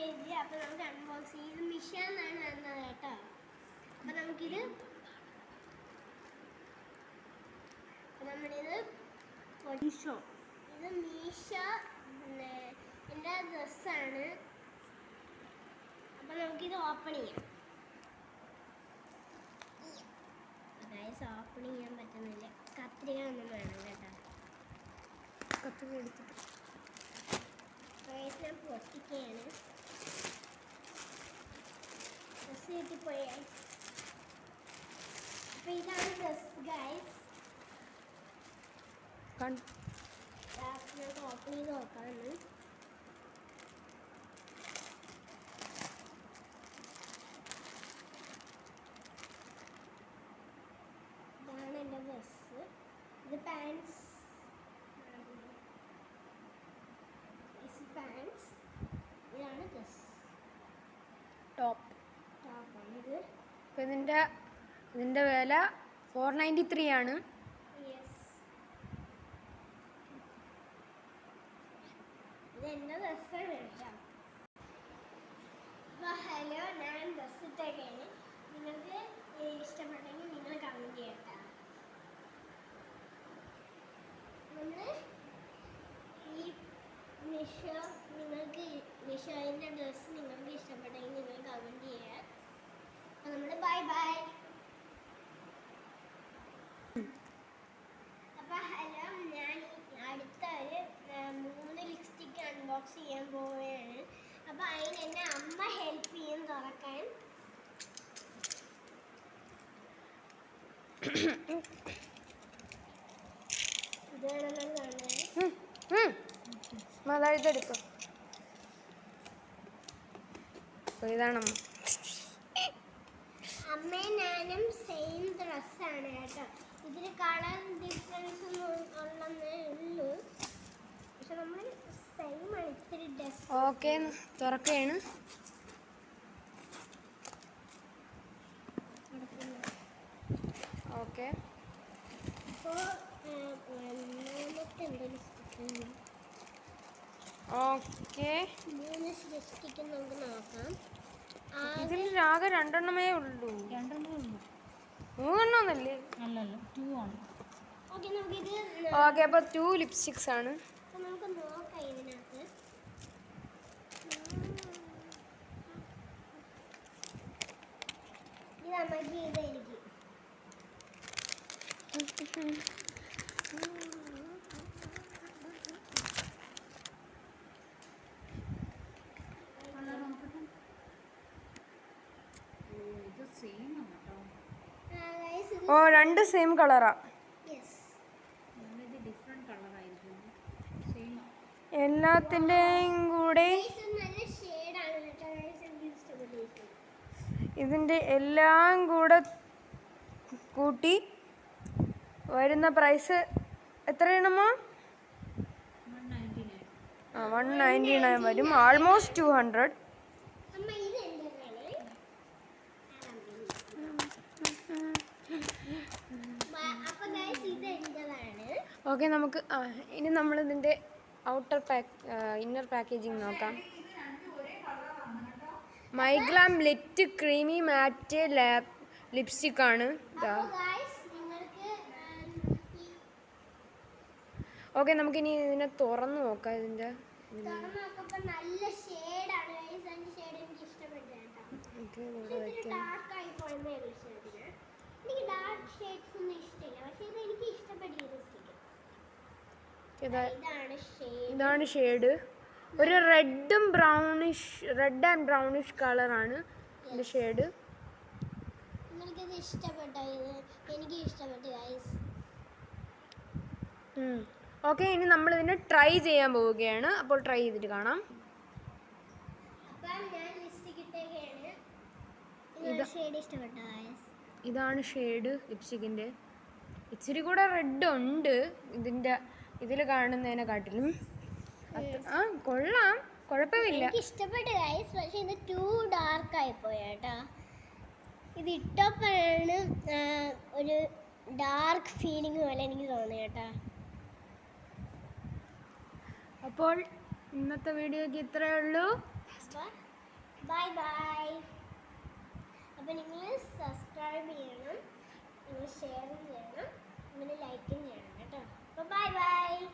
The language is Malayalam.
പാക്കേജ്. അപ്പോൾ നമുക്ക് അൺബോക്സ് ചെയ്ത് മിഷോന്നാണ് വന്നത് കേട്ടോ. അപ്പോൾ നമുക്കിത് നമ്മളിത് മീഷോ ഇത് മീഷോ എൻ്റെ ഡ്രസ്സാണ്. അപ്പോൾ നമുക്കിത് ഓപ്പൺ ചെയ്യാം. ഗൈസ് ഓപ്പൺ ചെയ്യാൻ പറ്റുന്നില്ല. കത്രിക ഒന്നും വേണം കേട്ടോ. കത്രിക എടുത്തിട്ട് ഗൈസ് ഞാൻ പൊട്ടിക്കുകയാണ്. ഡ്രസ്സ് കിട്ടിപ്പോയി ഗൈസ്. അപ്പോൾ ഇതാണ് ഡ്രസ്സ് ഗൈസ്. നമുക്ക് ഓപ്പൺ ചെയ്ത് നോക്കാമെന്ന്. ഇതാണ് എൻ്റെ ഡ്രസ്സ്. ഇത് പാൻസ്. പാൻസ്. ഇതാണ് ഡ്രസ്. ടോപ്പാണ് ഇത്. അപ്പോൾ ഇതിൻ്റെ വില 493 ആണ്. ഇത് എൻ്റെ ഡ്രസ്സാണ് കേട്ടോ. അപ്പോൾ ഹലോ, ഞാൻ ഡ്രസ്സ് ഇട്ടൊക്കെയാണ്. നിങ്ങൾക്ക് ഇഷ്ടപ്പെട്ടെങ്കിൽ നിങ്ങൾ കമൻറ്റ് ചെയ്യട്ടോ. നമ്മൾ ഈ മിഷോൻ്റെ ഡ്രസ്സ് നിങ്ങൾക്ക് ഇഷ്ടപ്പെട്ടെങ്കിൽ നിങ്ങൾ കമൻറ്റ് ചെയ്യുക. അപ്പോൾ നമ്മൾ ബൈ ബൈ. അപ്പോൾ ഹലോ, ഞാൻ അടുത്ത ഒരു 3 ലിപ്സ്റ്റിക്ക് അൺബോക്സ് ചെയ്യാൻ പോവുകയാണ്. അപ്പോൾ അതിന് എന്നെ അമ്മ ഹെൽപ്പ് ചെയ്യും തുറക്കാൻ. ഇതാണെന്നാണ് കാണുന്നത്. ഇതെടുക്കും. ഇതാണമ്മ. അമ്മയും ഞാനും സെയിം ഡ്രസ്സാണ് കേട്ടോ. ഇതിൽ കളർ ഡിഫറൻസ് ഉള്ളതേ ഉള്ളൂ. പക്ഷെ നമ്മൾ സെയിം ആണ്. ഇത്തിരി ഡ്രസ്. ഓക്കെ, തുറക്കുകയാണ്. ഓക്കെ, അപ്പോൾ മൂന്നത്തെ എന്തെങ്കിലും സ്റ്റിക്ക്. ഓക്കെ, 3 സ്റ്റിക്ക് നമുക്ക് നോക്കാം. ഇതിൽ ആകെ 2 ഉള്ളൂ. 3 ഒന്നല്ലേ? അല്ലല്ല, 2 ആണ്. ഓക്കെ, നമുക്കിത് ഓക്കെ. അപ്പോൾ 2 ലിപ്സ്റ്റിക്സ് ആണ്. നമുക്ക് നോക്കാം ഇതിനകത്ത്. ഇത് നമുക്ക് ഇതായിരിക്കും. ഇത് സെയിം ആണ് കേട്ടോ. ഓ, 2 സെയിം കളറാ. ഇത് ഡിഫറെൻറ്റ് കളറായിരിക്കും. സെയിം എല്ലാത്തിൻ്റെയും കൂടെ ഇതിൻ്റെ എല്ലാം കൂടെ കൂട്ടി വരുന്ന പ്രൈസ് എത്രയാണമ്മോ? 199 വരും. ആൾമോസ്റ്റ് 200. ഓക്കെ, നമുക്ക് ഇനി നമ്മൾ ഇതിൻ്റെ ഇന്നർ പാക്കേജിങ് നോക്കാം. മൈഗ്ലാം ലിറ്റ് ക്രീമി മാറ്റ് ലിപ്സ്റ്റിക് ആണ്. ഓക്കെ, നമുക്കിനി ഇതിനെ തുറന്ന് നോക്കാം. ഇതിൻ്റെ നല്ല ഷേഡാണ്. എനിക്ക് ഇഷ്ടപ്പെട്ടു. എനിക്ക് ഡാർക്ക് ഷേഡ്സ് ഒന്നും ഇഷ്ടമില്ല. പക്ഷേ ഇത് എനിക്ക് ഇഷ്ടപ്പെട്ടു. ഇതാണ് ഷെയ്ഡ്. ഒരു റെഡ് ആൻഡ് ബ്രൗണിഷ് കളറാണ് ഇതിൻ്റെ ഷെയ്ഡ്. നിങ്ങൾക്കിത് ഇഷ്ടപ്പെട്ടോ? എനിക്ക് ഇഷ്ടപ്പെട്ടു ഗൈസ്. ഓക്കെ, ഇനി നമ്മൾ ഇതിനെ ട്രൈ ചെയ്യാൻ പോവുകയാണ്. അപ്പോൾ ട്രൈ ചെയ്തിട്ട് കാണാം. ഇതാണ് ഷെയ്ഡ് ലിപ്സ്റ്റിക്കിൻ്റെ. ഇച്ചിരി കൂടെ റെഡ് ഉണ്ട് ഇതിൽ കാണുന്നതിനെ കാട്ടിലും. കൊള്ളാം, കുഴപ്പമില്ല. എനിക്ക് ഇഷ്ടപ്പെട്ടു ഗൈസ്. പക്ഷെ ഇത് ടൂ ഡാർക്ക് ആയിപ്പോയി കേട്ടോ. ഇത് ഇട്ടപ്പോഴാണ് ഒരു ഡാർക്ക് ഫീലിംഗ് പോലെ എനിക്ക് തോന്നി കേട്ടോ. അപ്പോൾ ഇന്നത്തെ വീഡിയോക്ക് ഇത്രയേ ഉള്ളൂ. Bye bye. അപ്പോൾ നിങ്ങൾ സബ്സ്ക്രൈബ് ചെയ്യണം, നിങ്ങൾ ഷെയർ ചെയ്യണം, നിങ്ങൾ ലൈക്കും ചെയ്യണം കേട്ടോ. അപ്പോൾ ബൈ ബൈ.